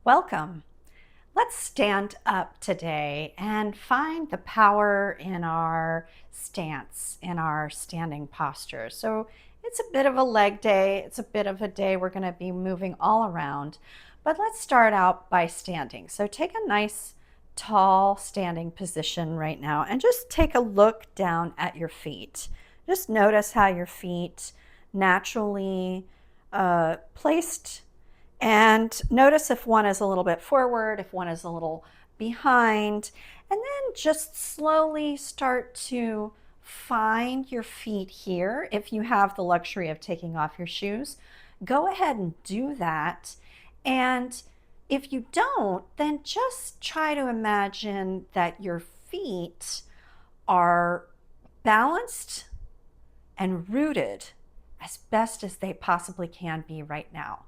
Welcome. Let's stand up today and find the power in our stance, in our standing posture. So it's a bit of a leg day. It's a bit of a day we're going to be moving all around. But let's start out by standing. So take a nice tall standing position right now and just take a look down at your feet. Just notice how your feet naturally placed, and notice if one is a little bit forward, if one is a little behind, and then just slowly start to find your feet here. If you have the luxury of taking off your shoes, go ahead and do that. And if you don't, then just try to imagine that your feet are balanced and rooted as best as they possibly can be right now.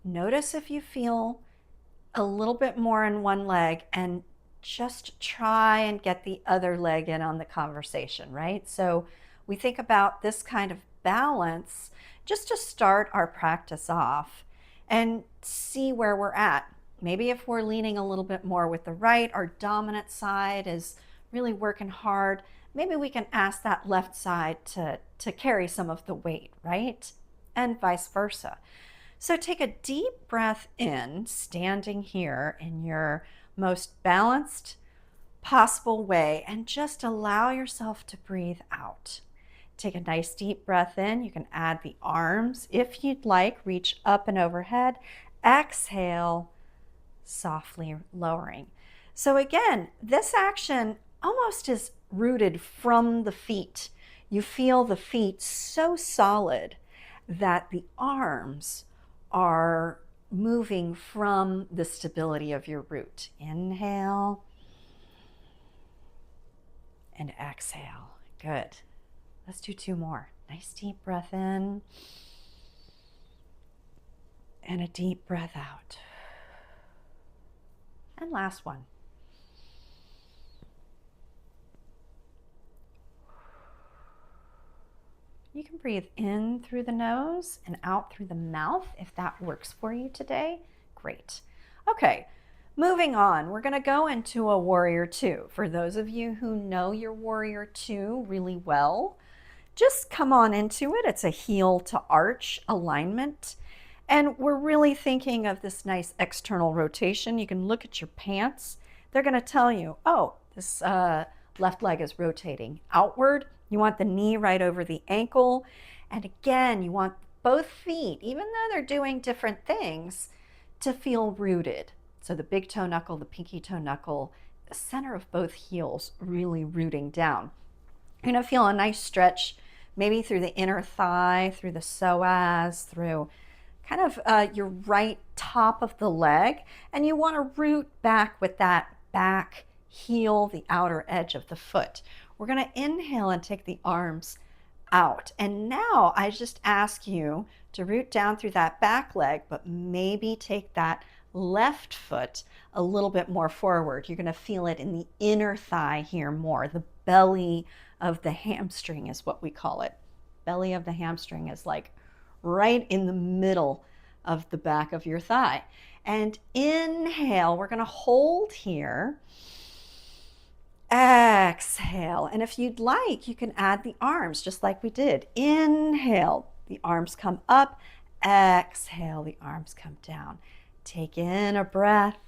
Notice if you feel a little bit more in one leg and just try and get the other leg in on the conversation, right? So we think about this kind of balance just to start our practice off and see where we're at. Maybe if we're leaning a little bit more with the right, our dominant side is really working hard. Maybe we can ask that left side to carry some of the weight, right? And vice versa. So take a deep breath in, standing here in your most balanced possible way, and just allow yourself to breathe out. Take a nice deep breath in. You can add the arms if you'd like, reach up and overhead. Exhale, softly lowering. So again, this action almost is rooted from the feet. You feel the feet so solid that the arms are moving from the stability of your root. Inhale and exhale. Good. Let's do two more. Nice deep breath in and a deep breath out. And last one. You can breathe in through the nose and out through the mouth if that works for you today. Great. Okay, moving on. We're going to go into a warrior two. For those of you who know your warrior two really well, just come on into it. It's a heel to arch alignment. And we're really thinking of this nice external rotation. You can look at your pants. They're going to tell you, oh, this left leg is rotating outward. You want the knee right over the ankle. And again, you want both feet, even though they're doing different things, to feel rooted. So the big toe knuckle, the pinky toe knuckle, the center of both heels really rooting down. You're going to feel a nice stretch, maybe through the inner thigh, through the psoas, through kind of your right top of the leg. And you want to root back with that back heel, the outer edge of the foot. We're going to inhale and take the arms out. And now I just ask you to root down through that back leg, but maybe take that left foot a little bit more forward. You're going to feel it in the inner thigh here more. The belly of the hamstring is what we call it. Belly of the hamstring is like right in the middle of the back of your thigh. And inhale, we're going to hold here. Exhale. And if you'd like, you can add the arms just like we did. Inhale, the arms come up. Exhale, the arms come down. Take in a breath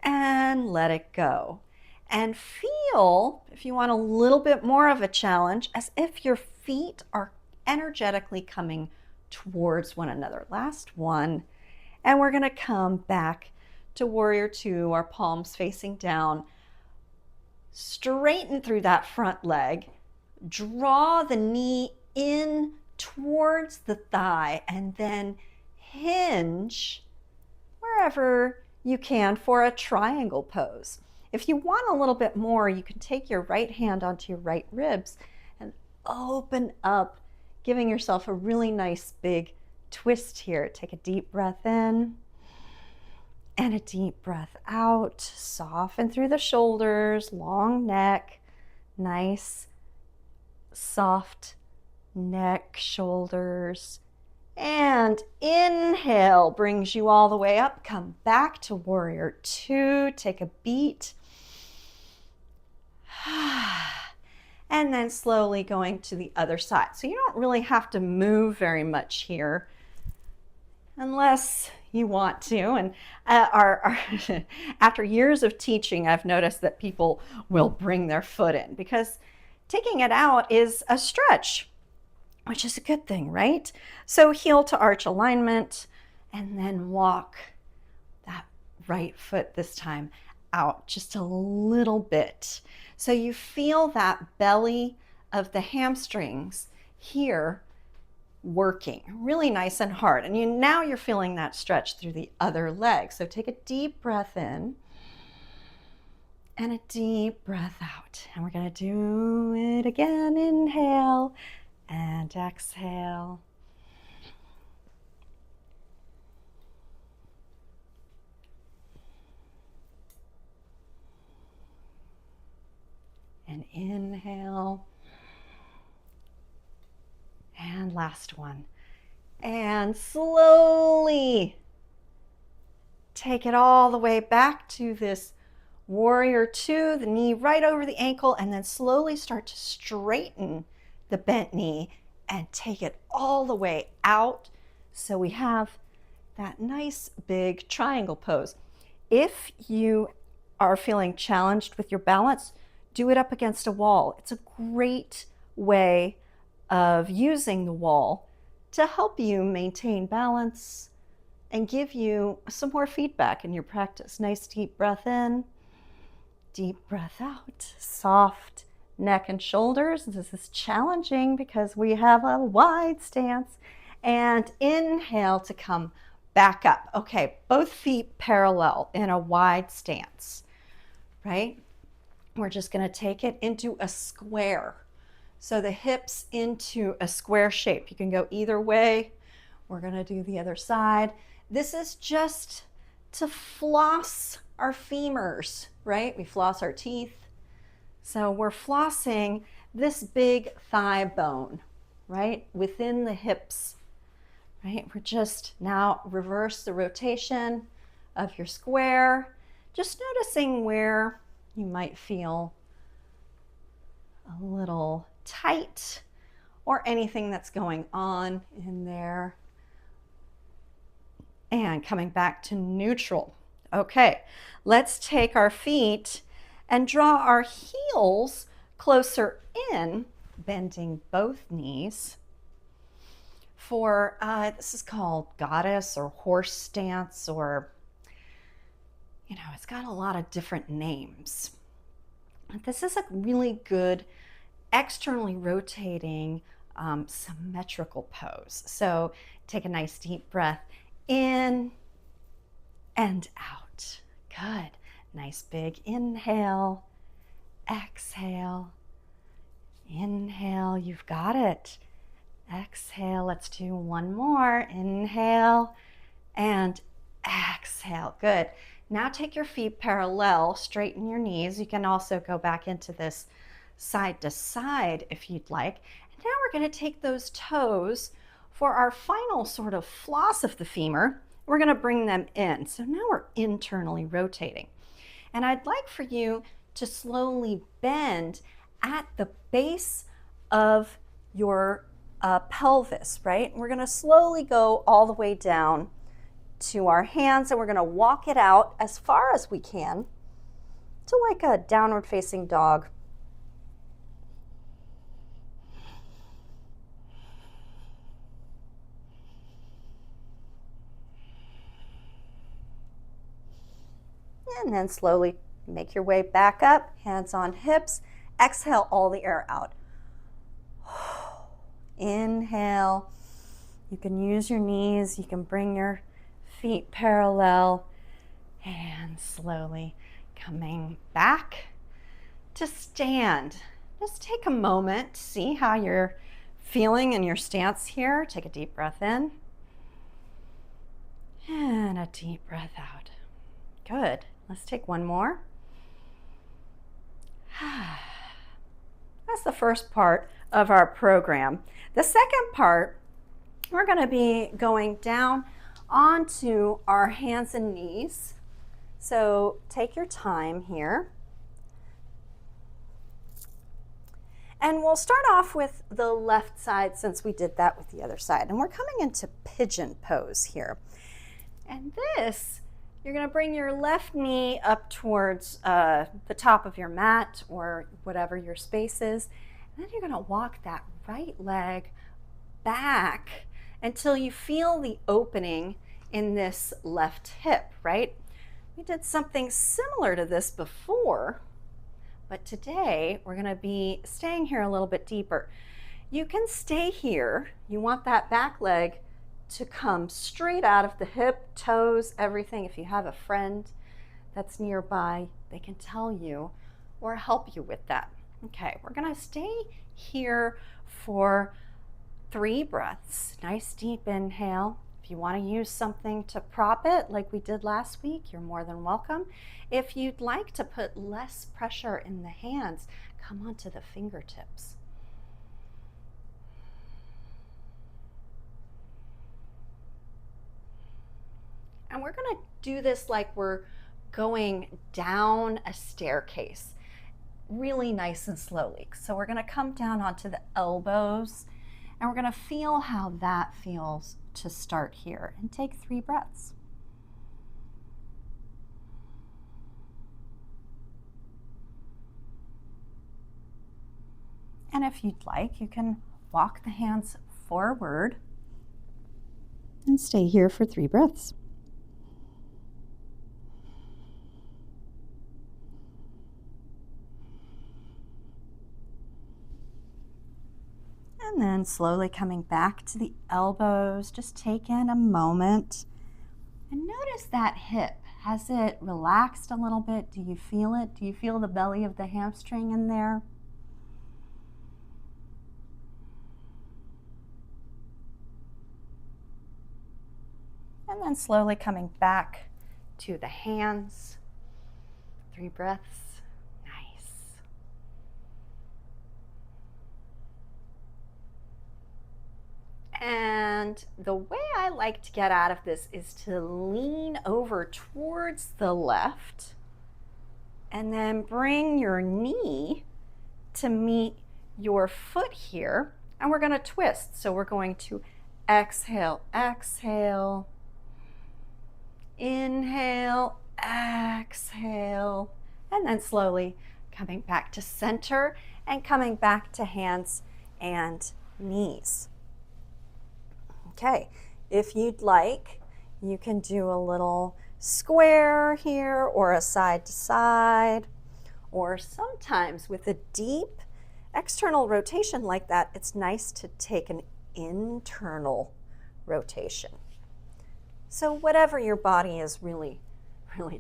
and let it go. And feel, if you want a little bit more of a challenge, as if your feet are energetically coming towards one another. Last one. And we're going to come back to warrior two, our palms facing down. Straighten through that front leg. Draw the knee in towards the thigh and then hinge wherever you can for a triangle pose. If you want a little bit more, you can take your right hand onto your right ribs and open up, giving yourself a really nice big twist here. Take a deep breath in and a deep breath out. Soften through the shoulders, long neck, nice soft neck, shoulders, And inhale brings you all the way up. Come back to warrior two. Take a beat. And then slowly going to the other side. So you don't really have to move very much here unless you want to. And after years of teaching, I've noticed that people will bring their foot in because taking it out is a stretch, which is a good thing, right? So heel to arch alignment, and then walk that right foot this time out just a little bit. So you feel that belly of the hamstrings here working really nice and hard. And now you're feeling that stretch through the other leg. So take a deep breath in and a deep breath out. And we're going to do it again. Inhale and exhale. And inhale. And last one. And slowly take it all the way back to this warrior two, the knee right over the ankle, and then slowly start to straighten the bent knee and take it all the way out. So we have that nice big triangle pose. If you are feeling challenged with your balance, do it up against a wall. It's a great way of using the wall to help you maintain balance and give you some more feedback in your practice. Nice deep breath in, deep breath out, soft neck and shoulders. This is challenging because we have a wide stance. And inhale to come back up. Okay, both feet parallel in a wide stance, right? We're just going to take it into a square. So the hips into a square shape. You can go either way. We're going to do the other side. This is just to floss our femurs, right? We floss our teeth. So we're flossing this big thigh bone, right? Within the hips, right? We're just now reverse the rotation of your square. Just noticing where you might feel a little tight or anything that's going on in there. And coming back to neutral. Okay, let's take our feet and draw our heels closer in, bending both knees for, this is called goddess or horse stance, or, it's got a lot of different names. This is a really good externally rotating symmetrical pose. So take a nice deep breath in and out. Good. Nice big inhale, exhale, inhale. You've got it. Exhale. Let's do one more. Inhale and exhale. Good. Now take your feet parallel, straighten your knees. You can also go back into this side to side if you'd like. And now we're going to take those toes for our final sort of floss of the femur. We're going to bring them in. So now we're internally rotating. And I'd like for you to slowly bend at the base of your pelvis, right? We're going to slowly go all the way down to our hands, and we're going to walk it out as far as we can to like a downward facing dog. And then slowly make your way back up, hands on hips. Exhale all the air out. Inhale. You can use your knees. You can bring your feet parallel. And slowly coming back to stand. Just take a moment to see how you're feeling in your stance here. Take a deep breath in. And a deep breath out. Good. Let's take one more. That's the first part of our program. The second part We're going to be going down onto our hands and knees. So take your time here. And we'll start off with the left side since we did that with the other side. And we're coming into pigeon pose here. And this, you're going to bring your left knee up towards the top of your mat or whatever your space is. And then you're going to walk that right leg back until you feel the opening in this left hip, right? We did something similar to this before, but today we're going to be staying here a little bit deeper. You can stay here. You want that back leg to come straight out of the hip, toes, everything. If you have a friend that's nearby, they can tell you or help you with that. Okay, we're going to stay here for 3 breaths. Nice deep inhale. If you want to use something to prop it like we did last week, you're more than welcome. If you'd like to put less pressure in the hands, come onto the fingertips. And we're going to do this like we're going down a staircase, really nice and slowly. So we're going to come down onto the elbows, and we're going to feel how that feels to start here. And take 3 breaths. And if you'd like, you can walk the hands forward and stay here for 3 breaths. And then slowly coming back to the elbows, just take in a moment and notice that hip. Has it relaxed a little bit? Do you feel it? Do you feel the belly of the hamstring in there? And then slowly coming back to the hands. 3 breaths. And the way I like to get out of this is to lean over towards the left and then bring your knee to meet your foot here. And we're going to twist. So we're going to exhale, exhale, inhale, exhale, and then slowly coming back to center and coming back to hands and knees. Okay, if you'd like, you can do a little square here or a side to side, or sometimes with a deep external rotation like that, it's nice to take an internal rotation. So whatever your body is really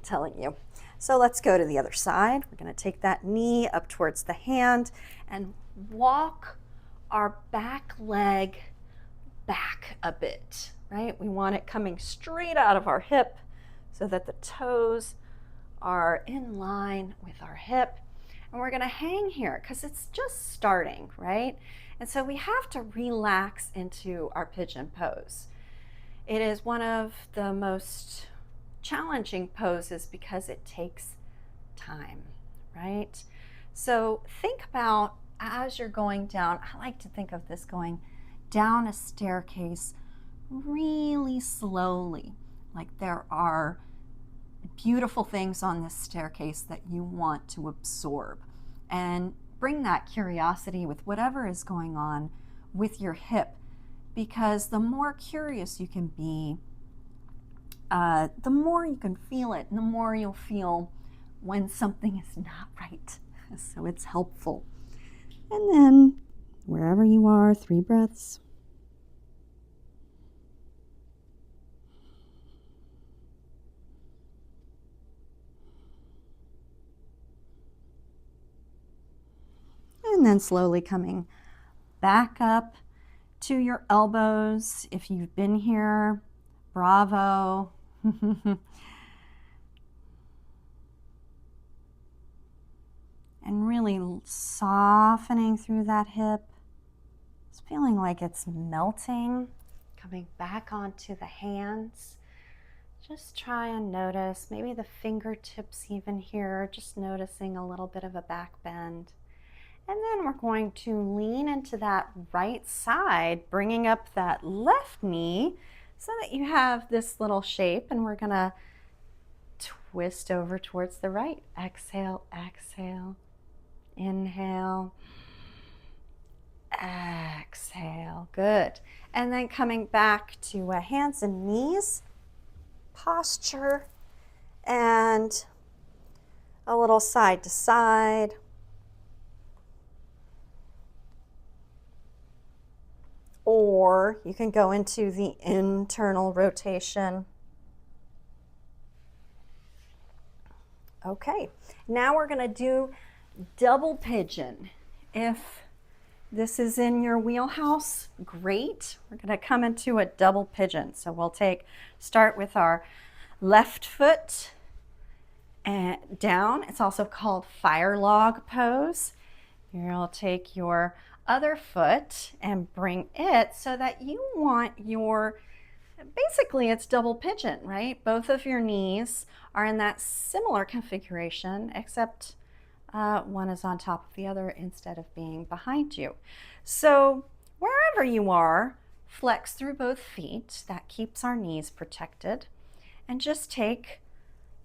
telling you. So let's go to the other side. We're going to take that knee up towards the hand and walk our back leg back a bit, right? We want it coming straight out of our hip so that the toes are in line with our hip. And we're going to hang here because it's just starting, right? And so we have to relax into our pigeon pose. It is one of the most challenging poses because it takes time, right? So think about as you're going down, I like to think of this going down a staircase really slowly, like there are beautiful things on this staircase that you want to absorb, and bring that curiosity with whatever is going on with your hip, because the more curious you can be, the more you can feel it, and the more you'll feel when something is not right. So it's helpful. And then wherever you are, 3 breaths. And then slowly coming back up to your elbows. If you've been here, bravo. And really softening through that hip. It's feeling like it's melting. Coming back onto the hands. Just try and notice maybe the fingertips even here, just noticing a little bit of a back bend. And then we're going to lean into that right side, bringing up that left knee so that you have this little shape, and we're gonna twist over towards the right. Exhale, exhale, inhale, exhale, good. And then coming back to hands and knees posture and a little side to side. Or you can go into the internal rotation. Okay, now we're going to do double pigeon. If this is in your wheelhouse, great. We're going to come into a double pigeon. So we'll start with our left foot and down. It's also called fire log pose. You'll take your other foot and bring it so that you want your, basically it's double pigeon, right? Both of your knees are in that similar configuration, except one is on top of the other instead of being behind you. So wherever you are, flex through both feet. That keeps our knees protected. And just take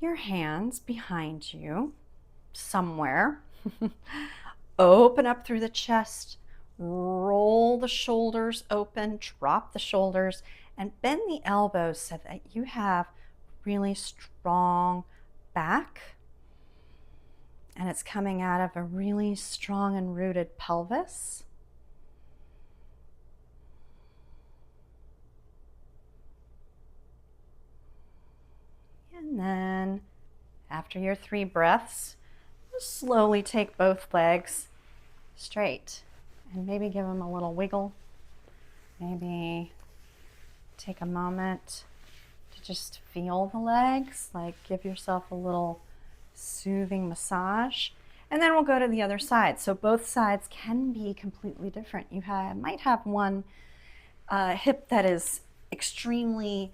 your hands behind you somewhere. Open up through the chest, roll the shoulders open, drop the shoulders, and bend the elbows so that you have really strong back. And it's coming out of a really strong and rooted pelvis. And then after your 3 breaths, just slowly take both legs straight and maybe give them a little wiggle. Maybe take a moment to just feel the legs, like give yourself a little soothing massage. And then we'll go to the other side. So both sides can be completely different. You might have one hip that is extremely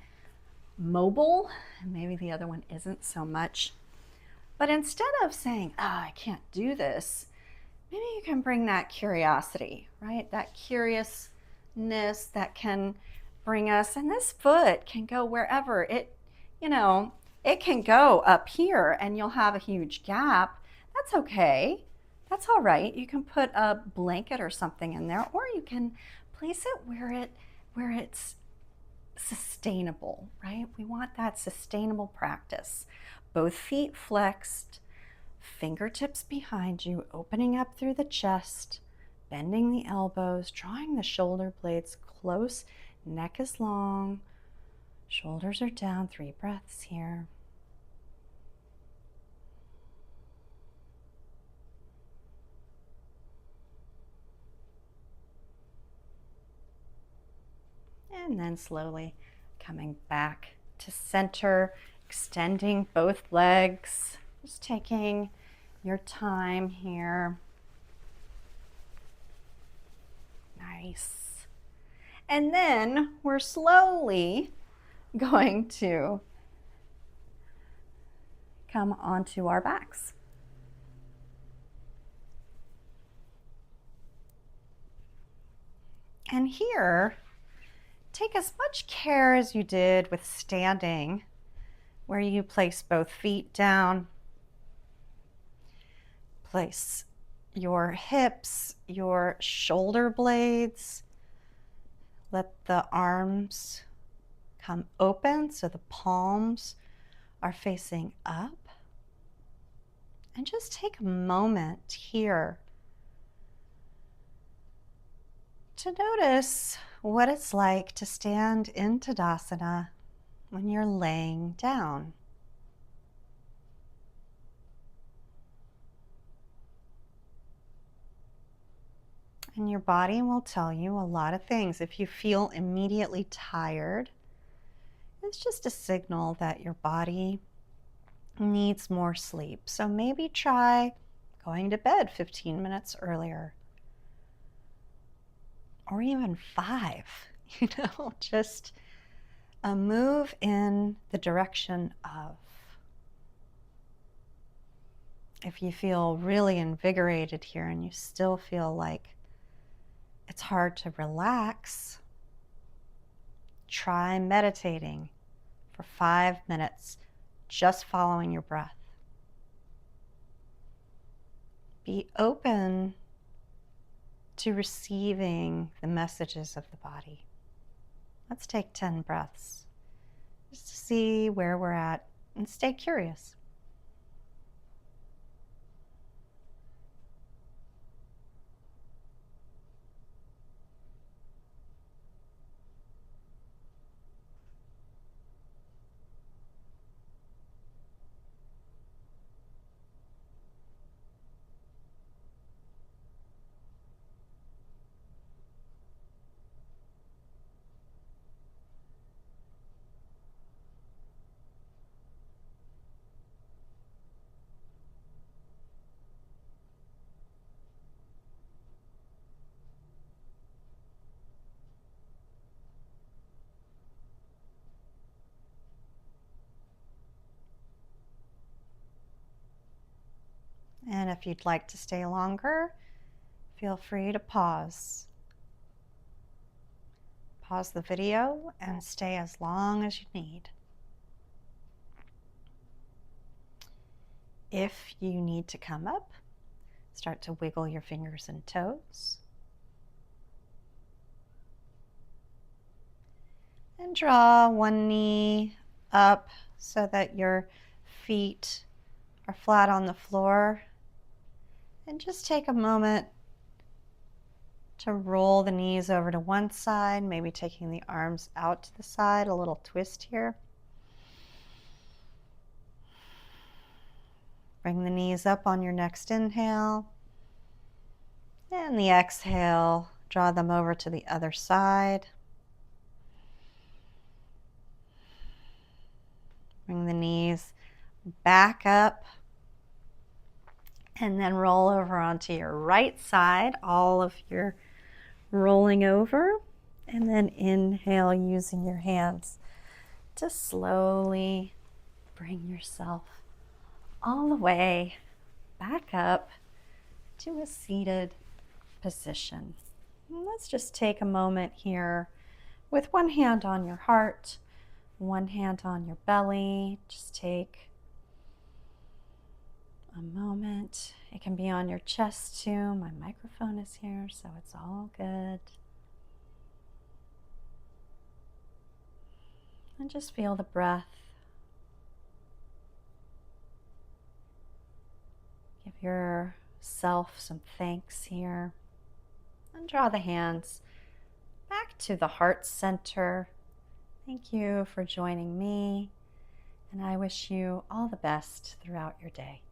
mobile, and maybe the other one isn't so much. But instead of saying, oh, I can't do this, maybe you can bring that curiosity, right? That curiousness that can bring us, and this foot can go wherever. It can go up here and you'll have a huge gap. That's okay. That's all right. You can put a blanket or something in there, or you can place it where it's sustainable, right? We want that sustainable practice. Both feet flexed, fingertips behind you, opening up through the chest, bending the elbows, drawing the shoulder blades close, neck is long, shoulders are down, 3 breaths here. And then slowly coming back to center, extending both legs, just taking your time here. Nice. And then we're slowly going to come onto our backs. And here, take as much care as you did with standing, where you place both feet down, place your hips, your shoulder blades, let the arms come open so the palms are facing up. And just take a moment here to notice what it's like to stand in Tadasana when you're laying down. And your body will tell you a lot of things. If you feel immediately tired, it's just a signal that your body needs more sleep. So maybe try going to bed 15 minutes earlier. Or even 5. just a move in the direction of. If you feel really invigorated here and you still feel like it's hard to relax, try meditating for 5 minutes, just following your breath. Be open to receiving the messages of the body. Let's take 10 breaths just to see where we're at and stay curious. And if you'd like to stay longer, feel free to pause. Pause the video and stay as long as you need. If you need to come up, start to wiggle your fingers and toes. And draw one knee up so that your feet are flat on the floor. And just take a moment to roll the knees over to one side, maybe taking the arms out to the side, a little twist here. Bring the knees up on your next inhale. And the exhale, draw them over to the other side. Bring the knees back up. And then roll over onto your right side, all of your rolling over. And then inhale using your hands to slowly bring yourself all the way back up to a seated position. And let's just take a moment here with one hand on your heart, one hand on your belly. Just take a moment. It can be on your chest too. My microphone is here, so it's all good. And just feel the breath. Give yourself some thanks here. And draw the hands back to the heart center. Thank you for joining me, and I wish you all the best throughout your day.